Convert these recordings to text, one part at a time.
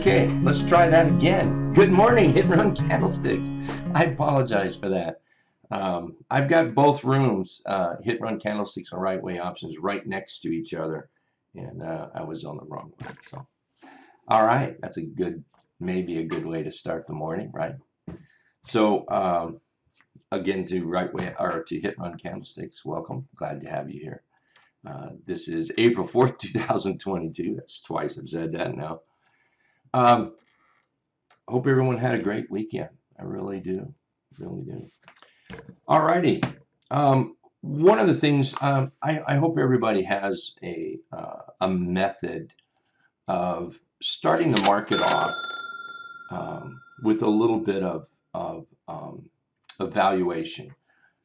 Okay, let's try that again. Good morning, Hit and Run Candlesticks. I apologize for that. I've got both rooms, Hit and Run Candlesticks and Right Way Options, right next to each other, and I was on the wrong one. So, all right, that's maybe a good way to start the morning, right? So, again, to Hit and Run Candlesticks, welcome. Glad to have you here. This is April 4th, 2022. That's twice I've said that now. Hope everyone had a great weekend. I really do. All righty. One of the things, I hope everybody has a method of starting the market off with a little bit of evaluation.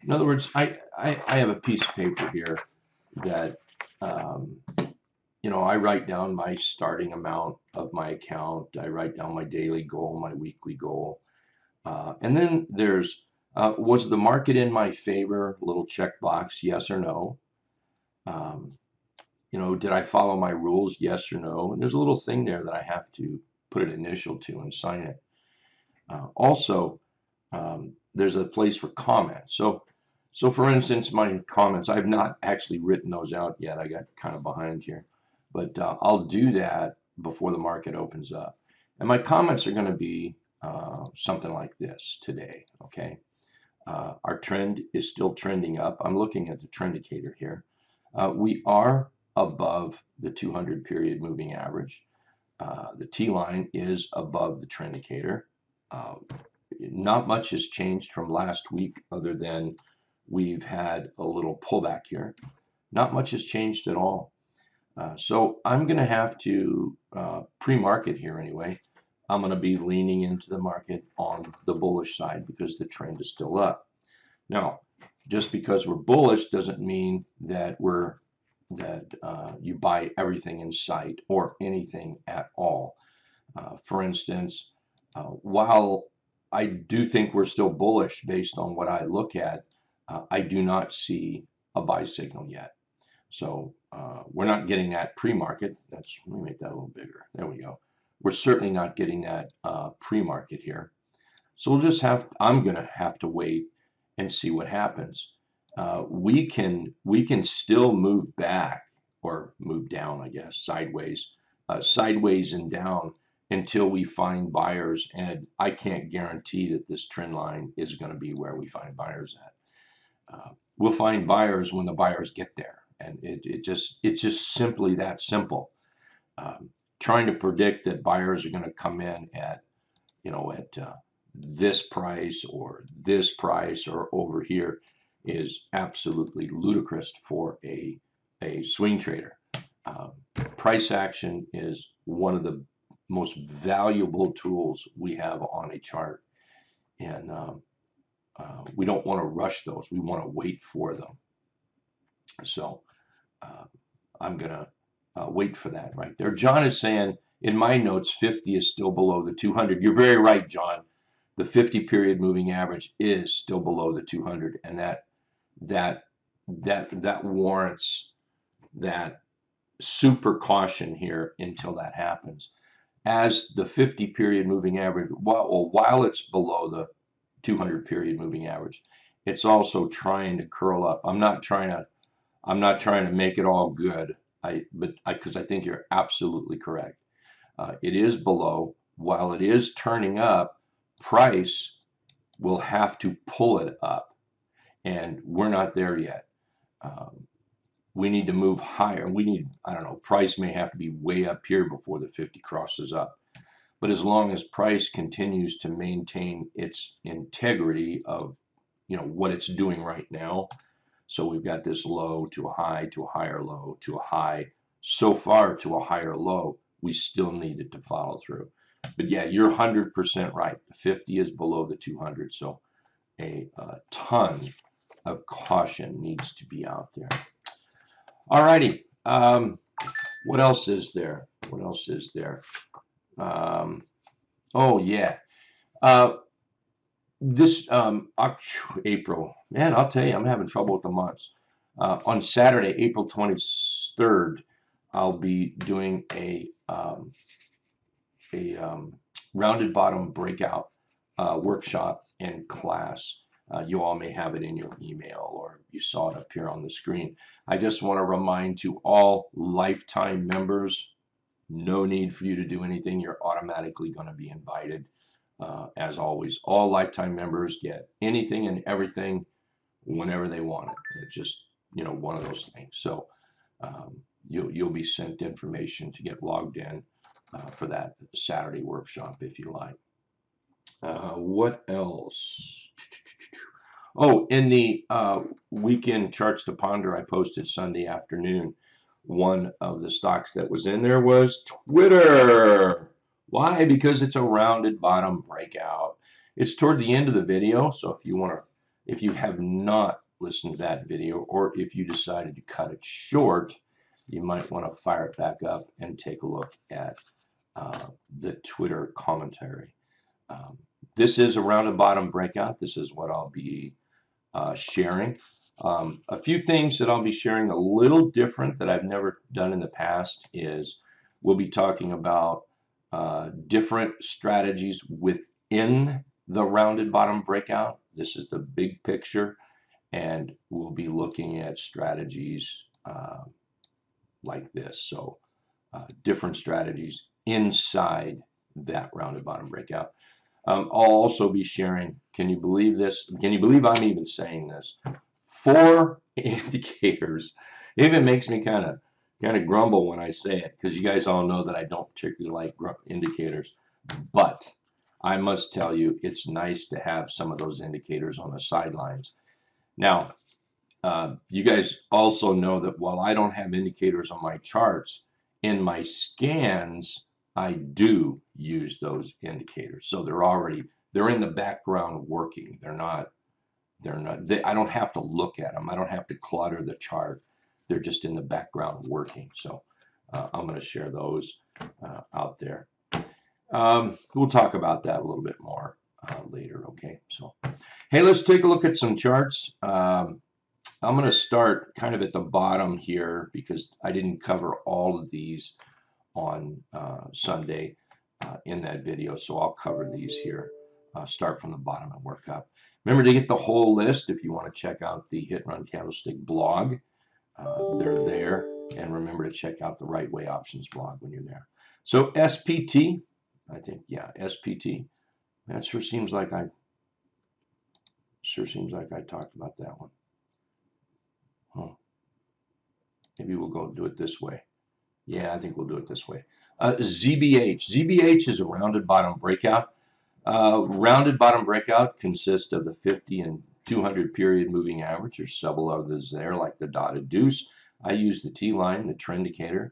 In other words, I have a piece of paper here that I write down my starting amount of my account. I write down my daily goal, my weekly goal. And then there's, was the market in my favor? Little checkbox, yes or no. Did I follow my rules? Yes or no. And there's a little thing there that I have to put an initial to and sign it. Also, there's a place for comments. So for instance, my comments, I've not actually written those out yet. I got kind of behind here. But I'll do that before the market opens up. And my comments are going to be something like this today, okay? Our trend is still trending up. I'm looking at the Trendicator here. We are above the 200 period moving average. The T line is above the Trendicator. Not much has changed from last week other than we've had a little pullback here. Not much has changed at all. So I'm going to have to pre-market here anyway. I'm going to be leaning into the market on the bullish side because the trend is still up. Now, just because we're bullish doesn't mean that you buy everything in sight or anything at all. For instance, while I do think we're still bullish based on what I look at, I do not see a buy signal yet. So we're not getting that pre-market. Let me make that a little bigger. There we go. We're certainly not getting that pre-market here. So I'm going to have to wait and see what happens. We can still move back or move down, I guess, sideways and down until we find buyers. And I can't guarantee that this trend line is going to be where we find buyers at. We'll find buyers when the buyers get there. And it's just simply that simple. Trying to predict that buyers are going to come in at this price or over here is absolutely ludicrous for a swing trader. Price action is one of the most valuable tools we have on a chart, and we don't want to rush those. We want to wait for them. So I'm going to wait for that right there. John is saying, in my notes, 50 is still below the 200. You're very right, John. The 50 period moving average is still below the 200, and that warrants that super caution here until that happens. As the 50 period moving average, while it's below the 200 period moving average, it's also trying to curl up. I'm not trying to make it all good, because I think you're absolutely correct. It is below. While it is turning up, price will have to pull it up, and we're not there yet. We need to move higher. Price may have to be way up here before the 50 crosses up. But as long as price continues to maintain its integrity of what it's doing right now, so we've got this low to a high to a higher low to a high, so far to a higher low, we still need it to follow through. But yeah, you're 100% right. The 50 is below the 200, so a ton of caution needs to be out there. All righty. What else is there? Oh yeah. This April, man, I'll tell you, I'm having trouble with the months. On Saturday, April 23rd, I'll be doing a rounded bottom breakout workshop and class. You all may have it in your email or you saw it appear on the screen. I just want to remind to all lifetime members, no need for you to do anything. You're automatically going to be invited. As always, all lifetime members get anything and everything whenever they want it. It's just, one of those things. So you'll be sent information to get logged in for that Saturday workshop if you like. What else? Oh, in the weekend charts to ponder I posted Sunday afternoon, one of the stocks that was in there was Twitter. Why? Because it's a rounded bottom breakout. It's toward the end of the video, so if you have not listened to that video, or if you decided to cut it short, you might want to fire it back up and take a look at the Twitter commentary. This is a rounded bottom breakout. This is what I'll be sharing. A few things that I'll be sharing a little different that I've never done in the past is we'll be talking about different strategies within the rounded bottom breakout. This is the big picture, and we'll be looking at strategies like this. So different strategies inside that rounded bottom breakout. I'll also be sharing, can you believe this? Can you believe I'm even saying this? 4 indicators. It even makes me kind of grumble when I say it, because you guys all know that I don't particularly like indicators. But I must tell you, it's nice to have some of those indicators on the sidelines. Now, you guys also know that while I don't have indicators on my charts, in my scans, I do use those indicators. So they're in the background working. I don't have to look at them. I don't have to clutter the chart. They're just in the background working. So I'm going to share those out there. We'll talk about that a little bit more later. Okay. So, hey, let's take a look at some charts. I'm going to start kind of at the bottom here because I didn't cover all of these on Sunday in that video, so I'll cover these here. Start from the bottom and work up. Remember to get the whole list if you want to check out the Hit Run Candlestick blog. They're there, and remember to check out the Right Way Options blog when you're there. So SPT, I think, yeah, SPT. That sure seems like I talked about that one. Huh. Maybe we'll go do it this way. Yeah, I think we'll do it this way. ZBH. ZBH is a rounded bottom breakout. Rounded bottom breakout consists of the 50 and 200 period moving average. There's several others there, like the dotted deuce. I use the T line, the Trendicator.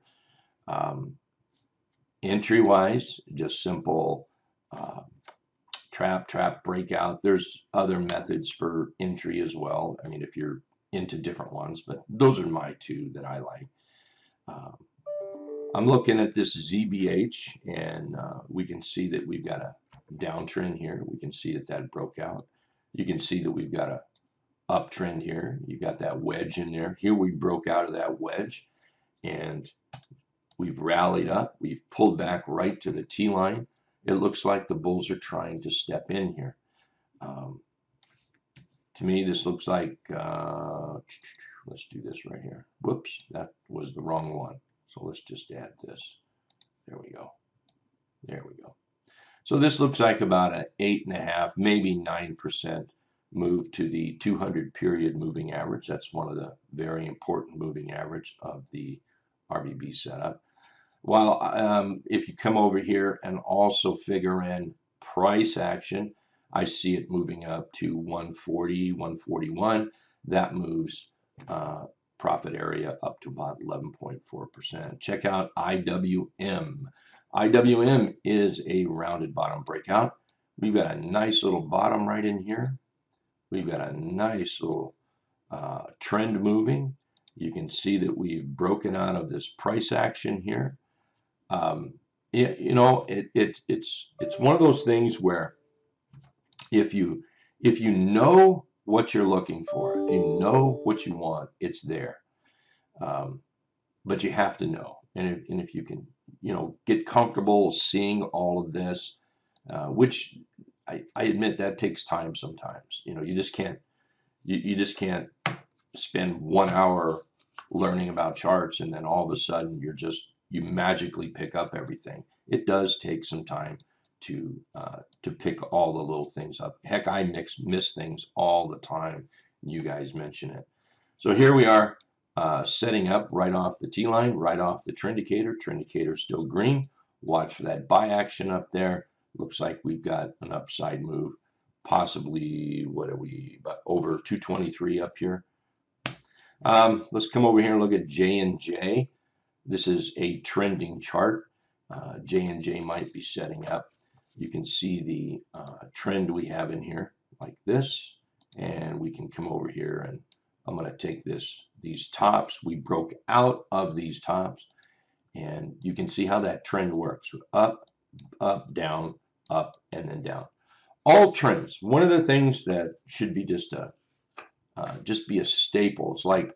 Entry-wise, just simple trap, breakout. There's other methods for entry as well. I mean, if you're into different ones, but those are my 2 that I like. I'm looking at this ZBH, and we can see that we've got a downtrend here. We can see that broke out. You can see that we've got a uptrend here. You got that wedge in there. Here we broke out of that wedge, and we've rallied up. We've pulled back right to the T line. It looks like the bulls are trying to step in here. To me, this looks like, let's do this right here. Whoops, that was the wrong one. So let's just add this. There we go. There we go. So this looks like about an 8.5%, maybe 9% move to the 200 period moving average. That's one of the very important moving average of the RBB setup. While if you come over here and also figure in price action, I see it moving up to 140, 141. That moves profit area up to about 11.4%. Check out IWM. IWM is a rounded bottom breakout. We've got a nice little bottom right in here. We've got a nice little trend moving. You can see that we've broken out of this price action here. It's one of those things where if you know what you're looking for, if you know what you want, it's there. But you have to know, and if you can get comfortable seeing all of this, which I admit that takes time sometimes. You just can't you just can't spend 1 hour learning about charts and then all of a sudden you magically pick up everything. It does take some time to pick all the little things up. Heck, I miss things all the time. You guys mention it. So here we are, setting up right off the T line, right off the Trendicator. Trendicator still green. Watch for that buy action up there. Looks like we've got an upside move, possibly, what are we, about over 223 up here. Let's come over here and look at J&J. This is a trending chart. J&J might be setting up. You can see the trend we have in here like this, and we can come over here and I'm going to take these tops. We broke out of these tops, and you can see how that trend works. Up, up, down, up, and then down. All trends. One of the things that should be just be a staple. It's like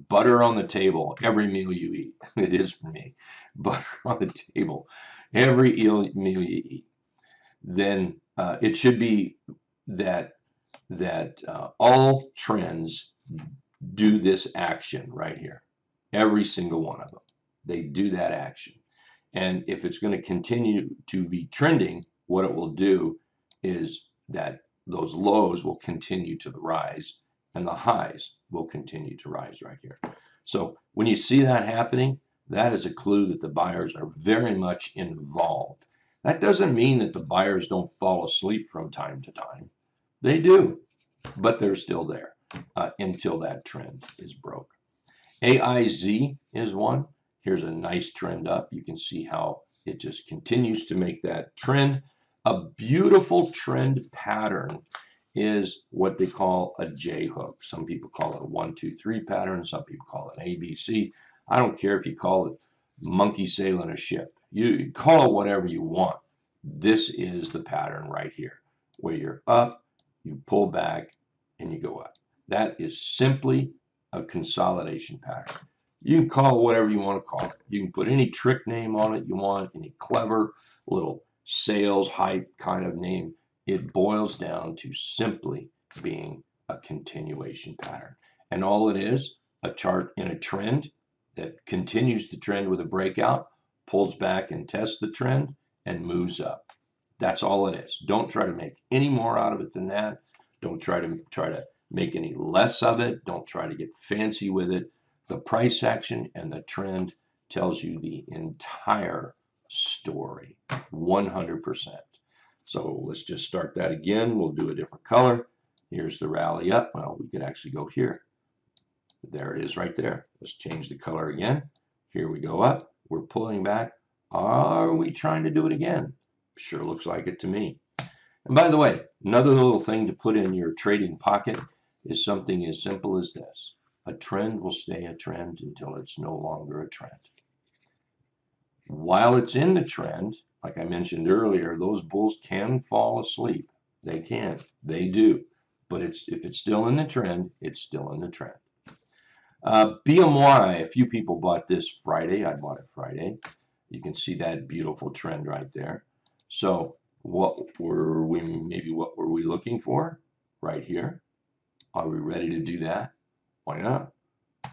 butter on the table every meal you eat. It is for me. Butter on the table every meal you eat. Then it should be that all trends do this action right here. Every single one of them. They do that action. And if it's going to continue to be trending, what it will do is that those lows will continue to the rise and the highs will continue to rise right here. So when you see that happening, that is a clue that the buyers are very much involved. That doesn't mean that the buyers don't fall asleep from time to time. They do, but they're still there until that trend is broke. AIZ is one. Here's a nice trend up. You can see how it just continues to make that trend. A beautiful trend pattern is what they call a J hook. Some people call it a 1, 2, 3 pattern. Some people call it ABC. I don't care if you call it monkey sailing a ship. You call it whatever you want. This is the pattern right here, where you're up, you pull back, and you go up. That is simply a consolidation pattern. You can call it whatever you want to call it. You can put any trick name on it you want, any clever little sales hype kind of name. It boils down to simply being a continuation pattern. And all it is, a chart in a trend that continues the trend with a breakout, pulls back and tests the trend, and moves up. That's all it is. Don't try to make any more out of it than that. Don't try to make any less of it. Don't try to get fancy with it. The price action and the trend tells you the entire story, 100%. So let's just start that again. We'll do a different color. Here's the rally up. Well, we could actually go here. There it is right there. Let's change the color again. Here we go up. We're pulling back. Are we trying to do it again? Sure looks like it to me. And by the way, another little thing to put in your trading pocket is something as simple as this. A trend will stay a trend until it's no longer a trend. While it's in the trend, like I mentioned earlier, those bulls can fall asleep. They can. They do. But if it's still in the trend, it's still in the trend. BMY, a few people bought this Friday. I bought it Friday. You can see that beautiful trend right there. So what were we looking for? Right here. Are we ready to do that? Why not?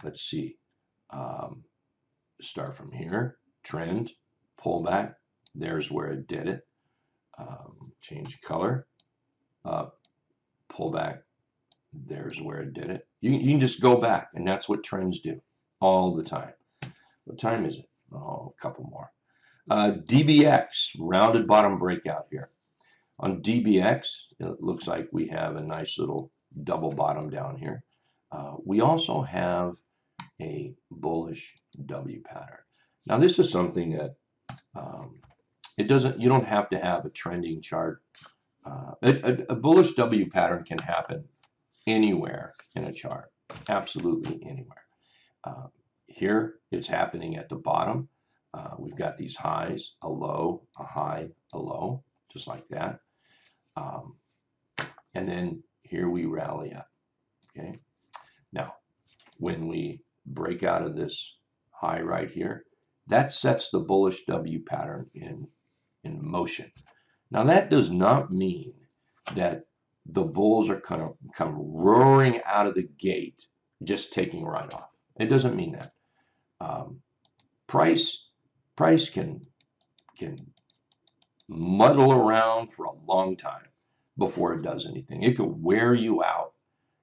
Let's see. Start from here. Trend, pullback. There's where it did it. Change color. Up, pullback. There's where it did it. You can just go back, and that's what trends do all the time. What time is it? Oh, a couple more. DBX, rounded bottom breakout here. On DBX, it looks like we have a nice little double bottom down here. We also have a bullish W pattern. Now, this is something that you don't have to have a trending chart. A bullish W pattern can happen anywhere in a chart, absolutely anywhere. Here, it's happening at the bottom. We've got these highs, a low, a high, a low, just like that. And then here we rally up, okay? Now, when we break out of this high right here, that sets the bullish W pattern in motion. Now that does not mean that the bulls are kind of come roaring out of the gate, just taking right off. It doesn't mean that. Price can muddle around for a long time before it does anything. It could wear you out.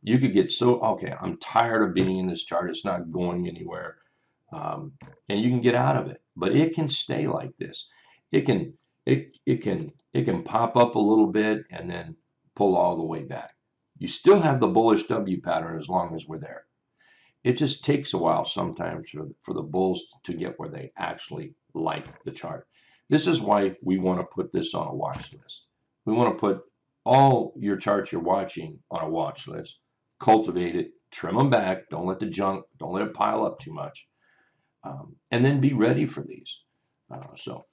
You could get so, okay, I'm tired of being in this chart. It's not going anywhere. And you can get out of it, but it can stay like this. It can pop up a little bit and then pull all the way back. You still have the bullish W pattern as long as we're there. It just takes a while sometimes for the bulls to get where they actually like the chart. This is why we want to put this on a watch list. We want to put all your charts you're watching on a watch list, cultivate it, trim them back, don't let the junk, don't let it pile up too much, and then be ready for these. So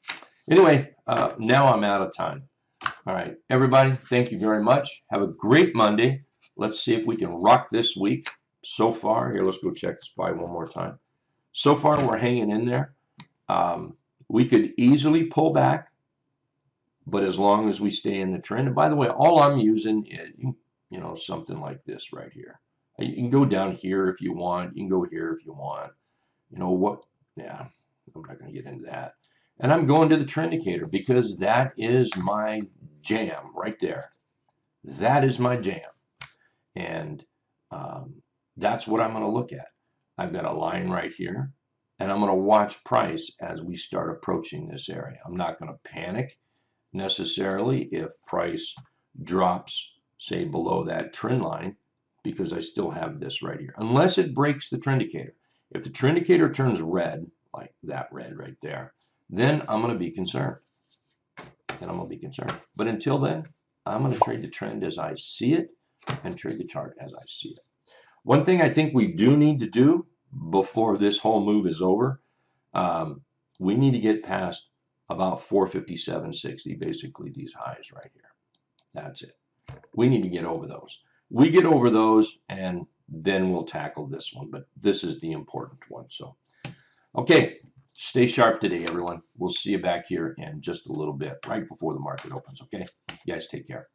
anyway, now I'm out of time. All right, everybody, thank you very much. Have a great Monday. Let's see if we can rock this week. So far, here, let's go check the SPY one more time. So far, we're hanging in there. We could easily pull back, but as long as we stay in the trend. And by the way, all I'm using is, you know, something like this right here. You can go down here if you want. You can go here if you want. You know what? Yeah, I'm not going to get into that. And I'm going to the Trendicator because that is my jam right there. That is my jam. And that's what I'm going to look at. I've got a line right here, and I'm going to watch price as we start approaching this area. I'm not going to panic necessarily if price drops, say, below that trend line, because I still have this right here, unless it breaks the Trendicator. If the Trendicator turns red, like that red right there, then I'm going to be concerned. But until then, I'm going to trade the trend as I see it and trade the chart as I see it. One thing I think we do need to do before this whole move is over, we need to get past about 457.60, basically these highs right here. That's it. We need to get over those. We get over those, and then we'll tackle this one. But this is the important one. So, okay, stay sharp today, everyone. We'll see you back here in just a little bit, right before the market opens, okay? You guys take care.